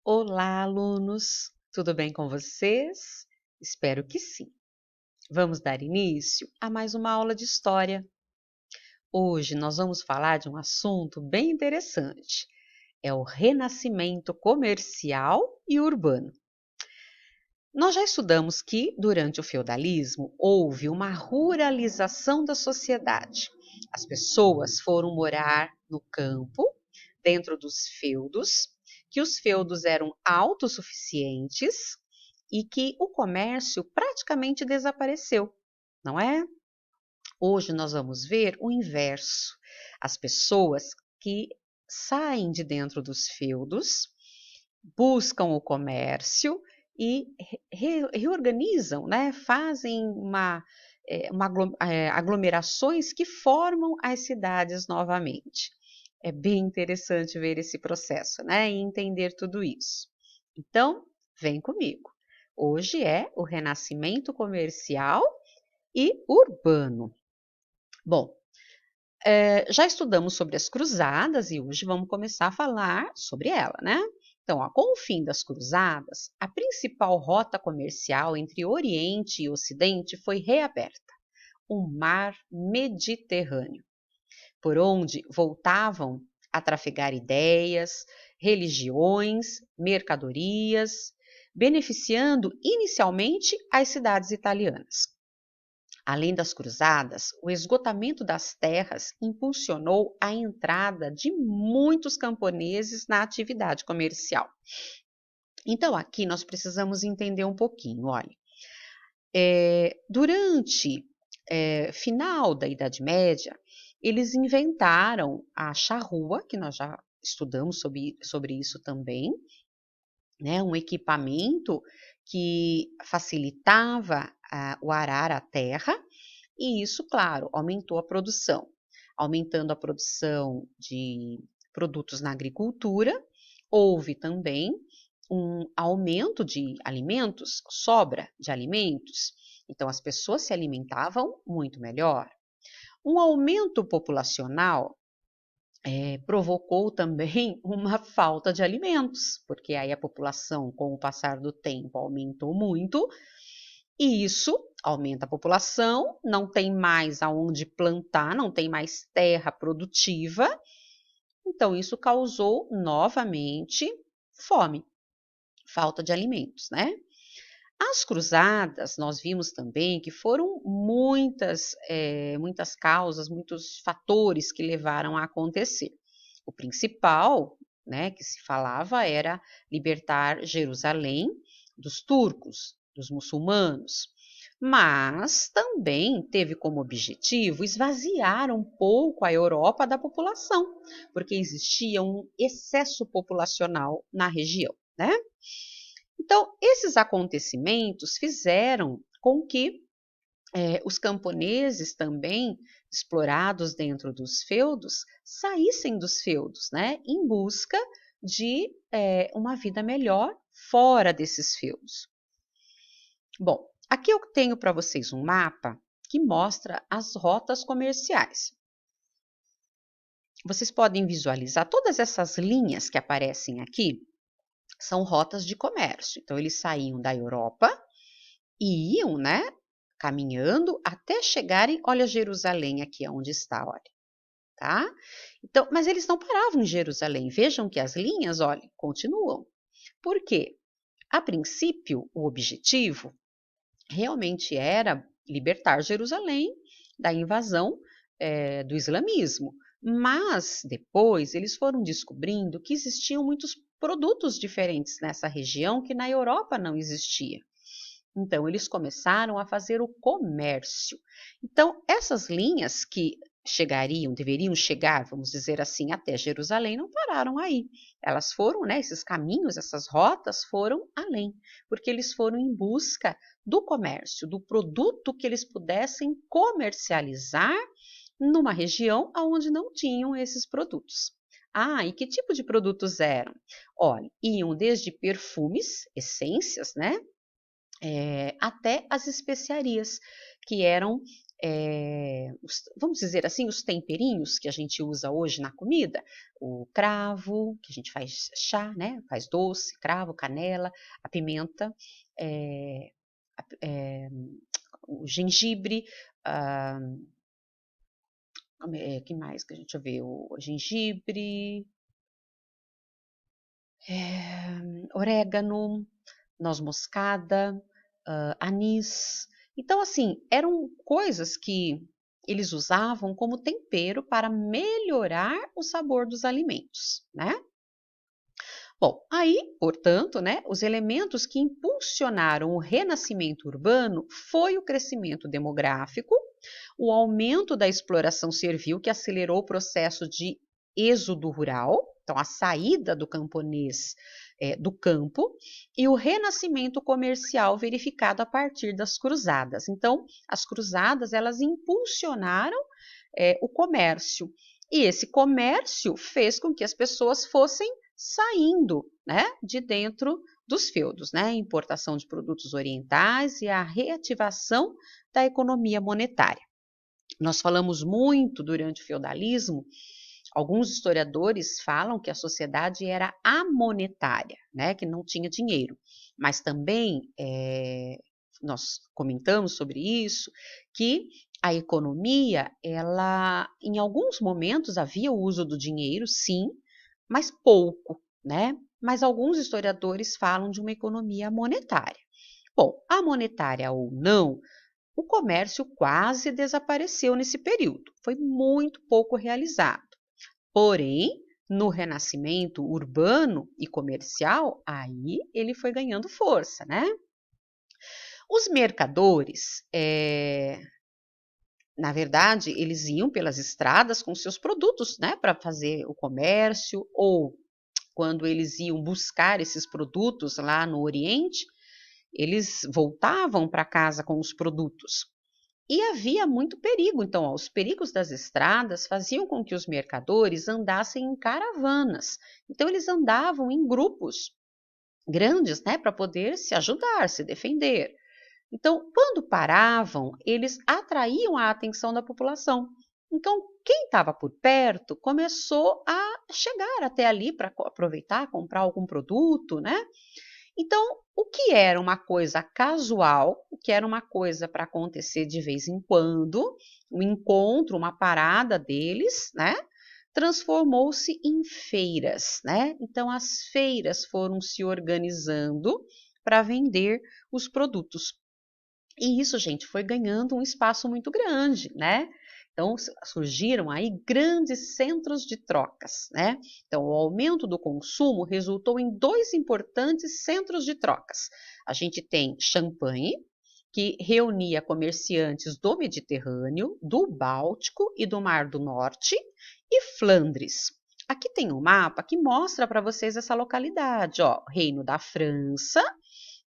Olá, alunos! Tudo bem com vocês? Espero que sim. Vamos dar início a mais uma aula de história. Hoje nós vamos falar de um assunto bem interessante. É o renascimento comercial e urbano. Nós já estudamos que, durante o feudalismo, houve uma ruralização da sociedade. As pessoas foram morar no campo, dentro dos feudos, que os feudos eram autossuficientes e que o comércio praticamente desapareceu, não é? Hoje nós vamos ver o inverso. As pessoas que saem de dentro dos feudos, buscam o comércio e reorganizam, né? Fazem aglomerações que formam as cidades novamente. É bem interessante ver esse processo, né? E entender tudo isso. Então, vem comigo. Hoje é o renascimento comercial e urbano. Bom, já estudamos sobre as cruzadas e hoje vamos começar a falar sobre ela, né? Então, ó, com o fim das cruzadas, a principal rota comercial entre Oriente e Ocidente foi reaberta, o Mar Mediterrâneo, por onde voltavam a trafegar ideias, religiões, mercadorias, beneficiando inicialmente as cidades italianas. Além das cruzadas, o esgotamento das terras impulsionou a entrada de muitos camponeses na atividade comercial. Então, aqui nós precisamos entender um pouquinho, olha. Durante final da Idade Média, eles inventaram a charrua, que nós já estudamos sobre isso também, né, um equipamento que facilitava o arar a terra, e isso, claro, aumentou a produção. Aumentando a produção de produtos na agricultura, houve também um aumento de alimentos, sobra de alimentos. Então, as pessoas se alimentavam muito melhor. Um aumento populacional provocou também uma falta de alimentos, porque aí a população, com o passar do tempo, aumentou muito, e isso aumenta a população, não tem mais aonde plantar, não tem mais terra produtiva, então isso causou novamente fome, falta de alimentos, né? As cruzadas, nós vimos também que foram muitas causas, muitos fatores que levaram a acontecer. O principal, né, que se falava era libertar Jerusalém dos turcos, dos muçulmanos, mas também teve como objetivo esvaziar um pouco a Europa da população, porque existia um excesso populacional na região, né? Então, esses acontecimentos fizeram com que os camponeses também, explorados dentro dos feudos, saíssem dos feudos, né, em busca de uma vida melhor fora desses feudos. Bom, aqui eu tenho para vocês um mapa que mostra as rotas comerciais. Vocês podem visualizar todas essas linhas que aparecem aqui, são rotas de comércio. Então, eles saíam da Europa e iam, né, caminhando até chegarem, olha Jerusalém aqui onde está, olha, tá? Então, mas eles não paravam em Jerusalém. Vejam que as linhas, olha, continuam. Por quê? A princípio, o objetivo realmente era libertar Jerusalém da invasão do islamismo. Mas depois eles foram descobrindo que existiam muitos produtos diferentes nessa região que na Europa não existia. Então, eles começaram a fazer o comércio. Então, essas linhas que deveriam chegar, vamos dizer assim, até Jerusalém, não pararam aí. Elas foram, né, esses caminhos, essas rotas foram além, porque eles foram em busca do comércio, do produto que eles pudessem comercializar numa região onde não tinham esses produtos. Ah, e que tipo de produtos eram? Olha, iam desde perfumes, essências, né? Até as especiarias, que eram vamos dizer assim, os temperinhos que a gente usa hoje na comida, o cravo, que a gente faz chá, né? Faz doce, cravo, canela, a pimenta, é, o gengibre, ah, que mais que a gente, deixa eu ver, o gengibre, orégano, noz moscada, anis. Então, assim, eram coisas que eles usavam como tempero para melhorar o sabor dos alimentos, né? Bom, aí, portanto, né, os elementos que impulsionaram o renascimento urbano foi o crescimento demográfico, o aumento da exploração servil, que acelerou o processo de êxodo rural, então a saída do camponês do campo, e o renascimento comercial verificado a partir das cruzadas. Então, as cruzadas elas impulsionaram o comércio, e esse comércio fez com que as pessoas fossem saindo, né, de dentro dos feudos, né, importação de produtos orientais e a reativação da economia monetária. Nós falamos muito durante o feudalismo, alguns historiadores falam que a sociedade era amonetária, né, que não tinha dinheiro, mas também nós comentamos sobre isso, que a economia, ela, em alguns momentos havia o uso do dinheiro, sim, mas pouco, né? Mas alguns historiadores falam de uma economia monetária. Bom, a monetária ou não, o comércio quase desapareceu nesse período, foi muito pouco realizado. Porém, no renascimento urbano e comercial, aí ele foi ganhando força, né? Os mercadores, na verdade, eles iam pelas estradas com seus produtos, né, para fazer o comércio, ou quando eles iam buscar esses produtos lá no Oriente, eles voltavam para casa com os produtos. E havia muito perigo, então, os perigos das estradas faziam com que os mercadores andassem em caravanas. Então, eles andavam em grupos grandes, né, para poder se ajudar, se defender. Então, quando paravam, eles atraíam a atenção da população. Então, quem estava por perto começou a chegar até ali para aproveitar, comprar algum produto, né? Então, o que era uma coisa casual, o que era uma coisa para acontecer de vez em quando, um encontro, uma parada deles, né? Transformou-se em feiras, né? Então, as feiras foram se organizando para vender os produtos. E isso, gente, foi ganhando um espaço muito grande, né? Então, surgiram aí grandes centros de trocas, né? Então, o aumento do consumo resultou em dois importantes centros de trocas. A gente tem Champagne, que reunia comerciantes do Mediterrâneo, do Báltico e do Mar do Norte, e Flandres. Aqui tem um mapa que mostra para vocês essa localidade, ó, Reino da França.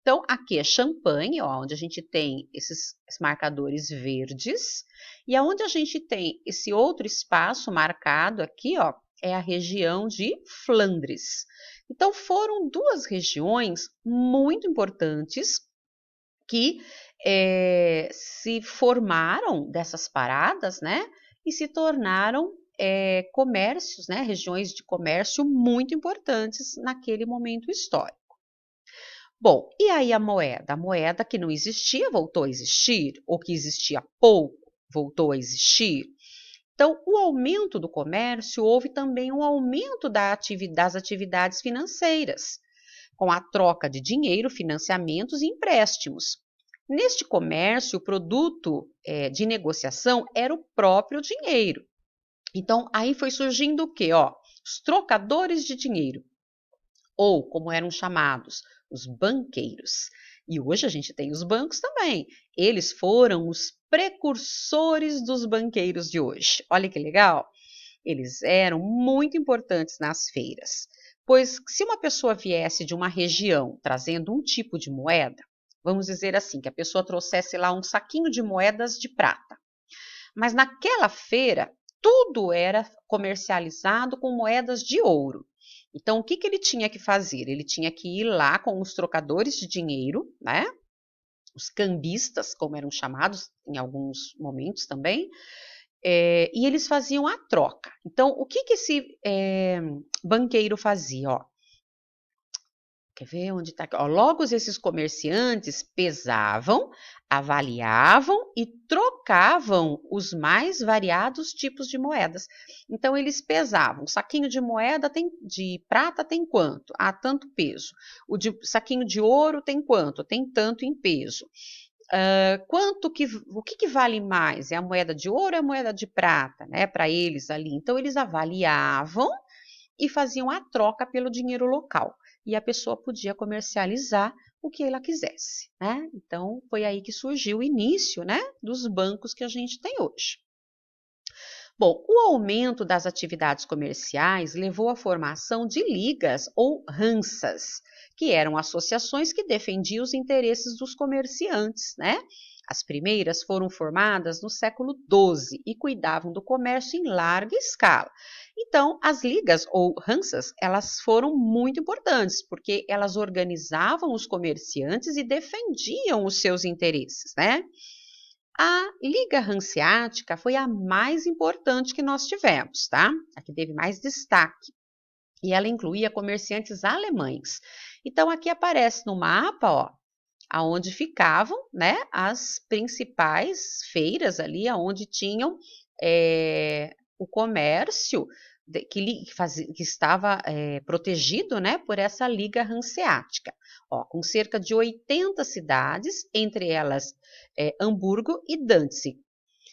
Então, aqui é Champagne, ó, onde a gente tem esses marcadores verdes, e aonde a gente tem esse outro espaço marcado aqui, ó, é a região de Flandres. Então, foram duas regiões muito importantes que se formaram dessas paradas, né, e se tornaram comércios, né, regiões de comércio muito importantes naquele momento histórico. Bom, e aí a moeda? A moeda que não existia voltou a existir, ou que existia pouco voltou a existir. Então, o aumento do comércio houve também um aumento das atividades financeiras, com a troca de dinheiro, financiamentos e empréstimos. Neste comércio, o produto de negociação era o próprio dinheiro. Então, aí foi surgindo o quê? Ó, os trocadores de dinheiro, ou como eram chamados, os banqueiros. E hoje a gente tem os bancos também. Eles foram os precursores dos banqueiros de hoje. Olha que legal! Eles eram muito importantes nas feiras, pois se uma pessoa viesse de uma região trazendo um tipo de moeda, vamos dizer assim, que a pessoa trouxesse lá um saquinho de moedas de prata, mas naquela feira tudo era comercializado com moedas de ouro. Então, o que ele tinha que fazer? Ele tinha que ir lá com os trocadores de dinheiro, né? os cambistas, como eram chamados em alguns momentos também, e eles faziam a troca. Então, o que esse banqueiro fazia? Ó, quer ver onde está? Logo, esses comerciantes pesavam, avaliavam e trocavam os mais variados tipos de moedas. Então, eles pesavam. O saquinho de moeda de prata tem quanto? Ah, tanto peso. Saquinho de ouro tem quanto? Tem tanto em peso. O que vale mais? É a moeda de ouro ou é a moeda de prata, né? Para eles ali. Então, eles avaliavam e faziam a troca pelo dinheiro local. E a pessoa podia comercializar o que ela quisesse, né? Então, foi aí que surgiu o início, né, dos bancos que a gente tem hoje. Bom, o aumento das atividades comerciais levou à formação de ligas ou hansas, que eram associações que defendiam os interesses dos comerciantes, né? As primeiras foram formadas no século XII e cuidavam do comércio em larga escala. Então, as ligas ou hansas, elas foram muito importantes, porque elas organizavam os comerciantes e defendiam os seus interesses, né? A Liga Hanseática foi a mais importante que nós tivemos, tá? A que teve mais destaque. E ela incluía comerciantes alemães. Então, aqui aparece no mapa, ó, aonde ficavam, né, as principais feiras ali, aonde tinham o comércio que estava protegido, né, por essa Liga Hanseática, ó, com cerca de 80 cidades, entre elas Hamburgo e Danzig.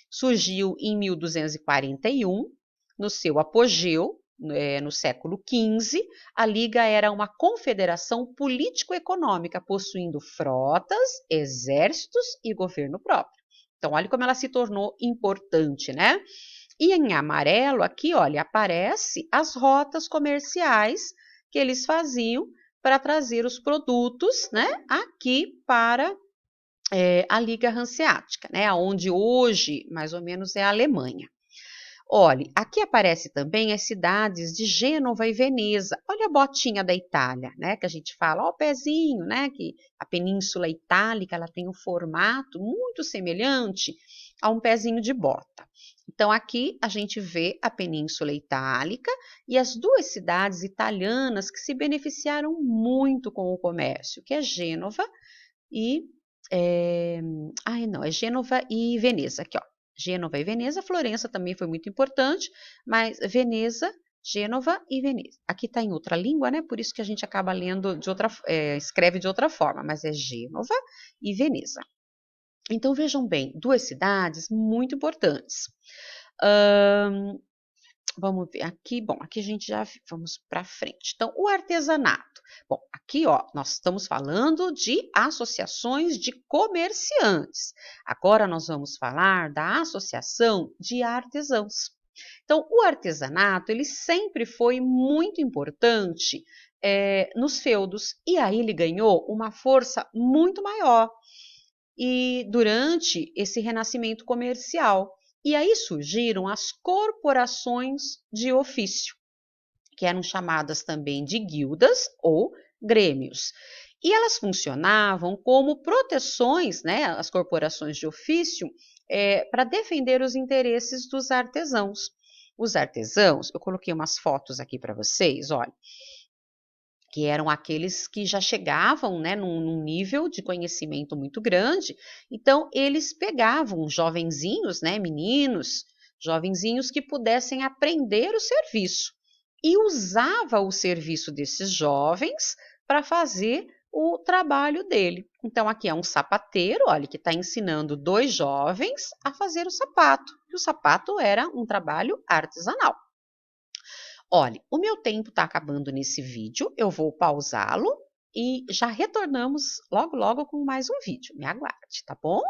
Surgiu em 1241, no seu apogeu, no século XV, a Liga era uma confederação político-econômica, possuindo frotas, exércitos e governo próprio. Então, olha como ela se tornou importante, né? E em amarelo, aqui, olha, aparece as rotas comerciais que eles faziam para trazer os produtos, né, aqui para a Liga Hanseática, né, onde hoje, mais ou menos, é a Alemanha. Olhe, aqui aparece também as cidades de Gênova e Veneza. Olha a botinha da Itália, né, que a gente fala, ó, o pezinho, né, que a Península Itálica, ela tem um formato muito semelhante a um pezinho de bota. Então, aqui a gente vê a Península Itálica e as duas cidades italianas que se beneficiaram muito com o comércio, que é Gênova e Gênova e Veneza, aqui, ó. Gênova e Veneza, Florença também foi muito importante, mas Veneza, Gênova e Veneza. Aqui está em outra língua, né? Por isso que a gente acaba lendo escreve de outra forma, mas é Gênova e Veneza. Então vejam bem, duas cidades muito importantes. Vamos ver aqui, bom, aqui a gente já vamos para frente. Então, o artesanato. Bom, aqui, ó, nós estamos falando de associações de comerciantes. Agora nós vamos falar da associação de artesãos. Então, o artesanato, ele sempre foi muito importante nos feudos, e aí ele ganhou uma força muito maior e durante esse renascimento comercial. E aí surgiram as corporações de ofício, que eram chamadas também de guildas ou grêmios. E elas funcionavam como proteções, né, as corporações de ofício, para defender os interesses dos artesãos. Os artesãos, eu coloquei umas fotos aqui para vocês, olha, que eram aqueles que já chegavam, né, num nível de conhecimento muito grande. Então, eles pegavam jovenzinhos, né, meninos, jovenzinhos que pudessem aprender o serviço e usava o serviço desses jovens para fazer o trabalho dele. Então, aqui é um sapateiro, olha, que está ensinando dois jovens a fazer o sapato. E o sapato era um trabalho artesanal. Olha, o meu tempo está acabando nesse vídeo, eu vou pausá-lo e já retornamos logo, logo com mais um vídeo. Me aguarde, tá bom?